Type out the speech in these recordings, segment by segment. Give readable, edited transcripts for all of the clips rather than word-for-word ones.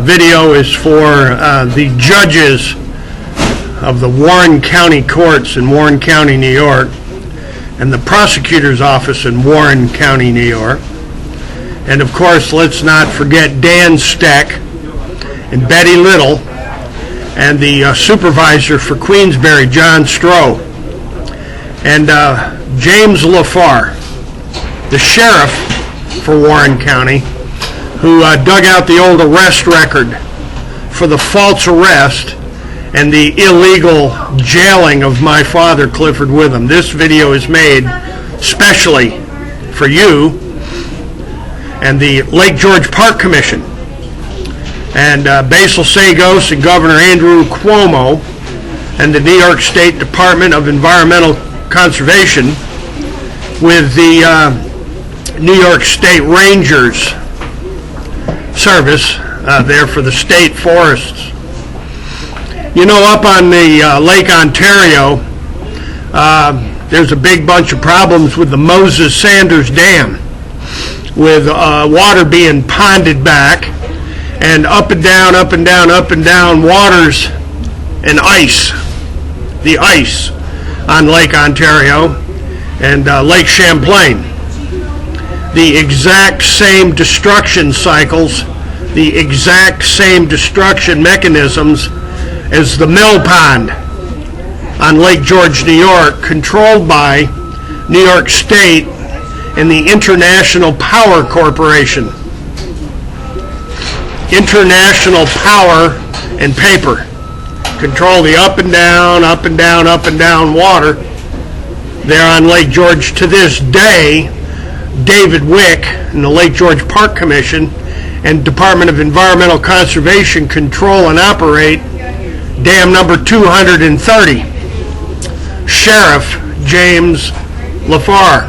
Video is for the judges of the Warren County Courts in Warren County, New York, and the prosecutor's office in Warren County, New York. And of course, let's not forget Dan Steck and Betty Little, and the supervisor for Queensbury, John Stroh, and James LaFar, the sheriff for Warren County, who dug out the old arrest record for the false arrest and the illegal jailing of my father, Clifford Witham. This video is made specially for you and the Lake George Park Commission and Basil Sagos and Governor Andrew Cuomo and the New York State Department of Environmental Conservation with the New York State Rangers Service there for the state forests. You know, up on the Lake Ontario, there's a big bunch of problems with the Moses Sanders Dam, with water being ponded back, and up and down, up and down, up and down waters and ice, the ice on Lake Ontario and Lake Champlain. The exact same destruction cycles, the exact same destruction mechanisms as the mill pond on Lake George, New York, controlled by New York State and the International Power Corporation. International Power and Paper control the up and down, up and down, up and down water there on Lake George to this day. David Wick and the Lake George Park Commission and Department of Environmental Conservation control and operate dam number 230. Sheriff James LaFar.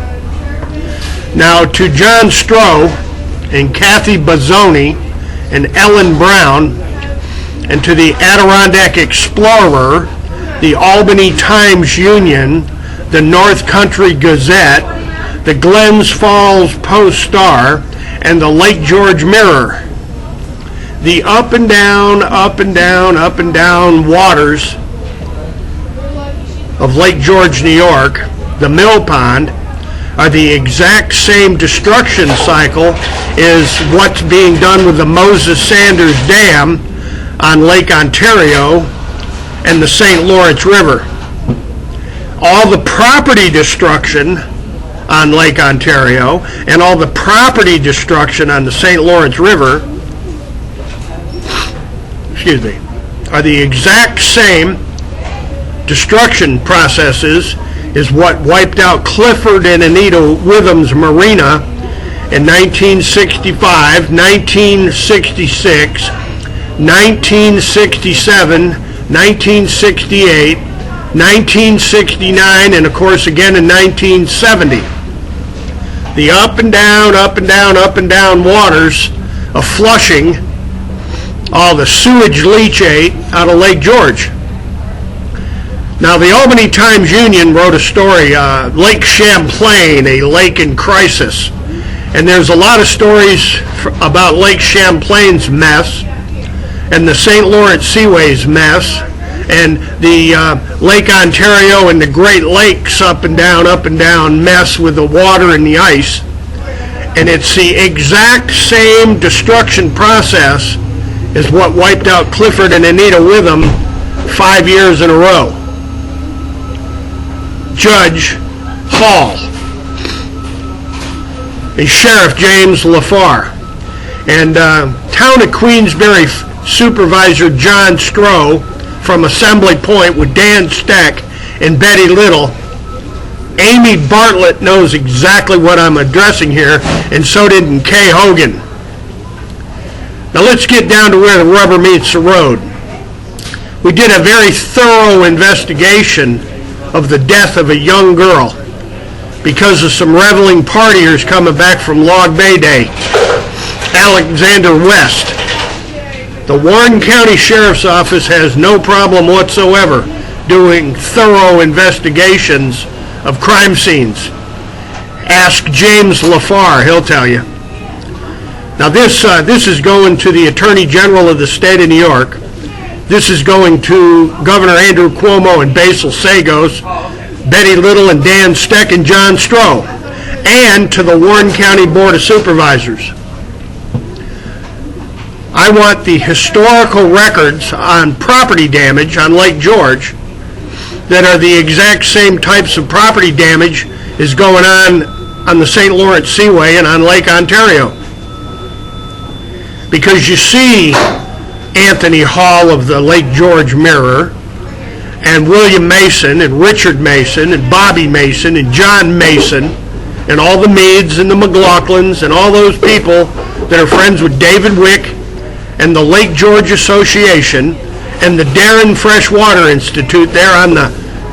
Now, to John Stroh and Kathy Bazzoni and Ellen Brown, and to the Adirondack Explorer, the Albany Times-Union, the North Country Gazette, the Glens Falls Post-Star, and the Lake George Mirror. The up and down, up and down, up and down waters of Lake George, New York, the mill pond, are the exact same destruction cycle as what's being done with the Moses Sanders Dam on Lake Ontario and the St. Lawrence River. All the property destruction on Lake Ontario and all the property destruction on the St. Lawrence River, are the exact same destruction processes as what wiped out Clifford and Anita Witham's marina in 1965, 1966, 1967, 1968, 1969, and of course again in 1970. The up and down, up and down, up and down waters of flushing all the sewage leachate out of Lake George. Now, the Albany Times-Union wrote a story, Lake Champlain, a lake in crisis. And there's a lot of stories about Lake Champlain's mess and the St. Lawrence Seaway's mess and the Lake Ontario and the Great Lakes up and down mess with the water and the ice. And it's the exact same destruction process as what wiped out Clifford and Anita Witham 5 years in a row. Judge Hall and Sheriff James LaFar and Town of Queensbury Supervisor John Stroh from Assembly Point with Dan Steck and Betty Little. Amy Bartlett knows exactly what I'm addressing here, and so did Kay Hogan. Now let's get down to where the rubber meets the road. We did a very thorough investigation of the death of a young girl because of some reveling partiers coming back from Log Bay Day. Alexander West. The Warren County Sheriff's Office has no problem whatsoever doing thorough investigations of crime scenes. Ask James LaFar, he'll tell you. Now this is going to the Attorney General of the state of New York. This is going to Governor Andrew Cuomo and Basil Sagos, Betty Little and Dan Steck and John Stroh, and to the Warren County Board of Supervisors. I want the historical records on property damage on Lake George that are the exact same types of property damage is going on the St. Lawrence Seaway and on Lake Ontario. Because you see Anthony Hall of the Lake George Mirror, and William Mason, and Richard Mason, and Bobby Mason, and John Mason, and all the Meads and the McLaughlins, and all those people that are friends with David Wick, and the Lake George Association, and the Darren Freshwater Institute there on the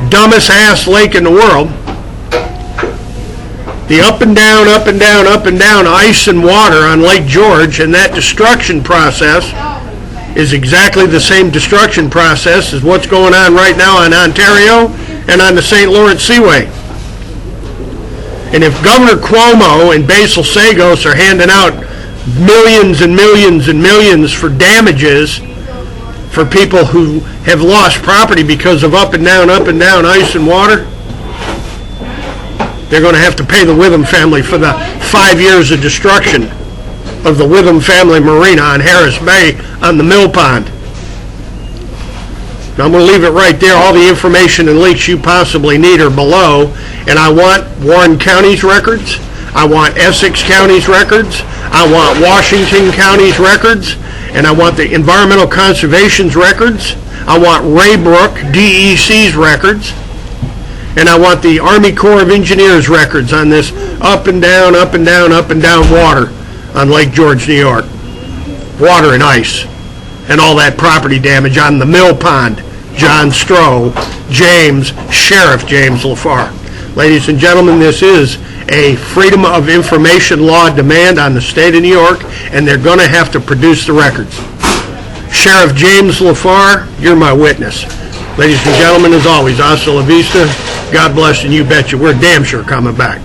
dumbest ass lake in the world. The up and down, up and down, up and down ice and water on Lake George, and that destruction process is exactly the same destruction process as what's going on right now in Ontario and on the St. Lawrence Seaway. And if Governor Cuomo and Basil Sagos are handing out millions and millions and millions for damages for people who have lost property because of up and down ice and water, they're going to have to pay the Witham family for the 5 years of destruction of the Witham Family Marina on Harris Bay on the Mill Pond. Now I'm going to leave it right there. All the information and links you possibly need are below. And I want Warren County's records. I want Essex County's records. I want Washington County's records. And I want the Environmental Conservation's records. I want Raybrook DEC's records. And I want the Army Corps of Engineers records on this up and down water on Lake George, New York. Water and ice and all that property damage on the Mill Pond. John Stroh, Sheriff James LaFar. Ladies and gentlemen, this is a Freedom of Information law demand on the state of New York, and they're going to have to produce the records. Sheriff James LaFar, you're my witness. Ladies and gentlemen, as always, hasta la vista. God bless, and you betcha we're damn sure coming back.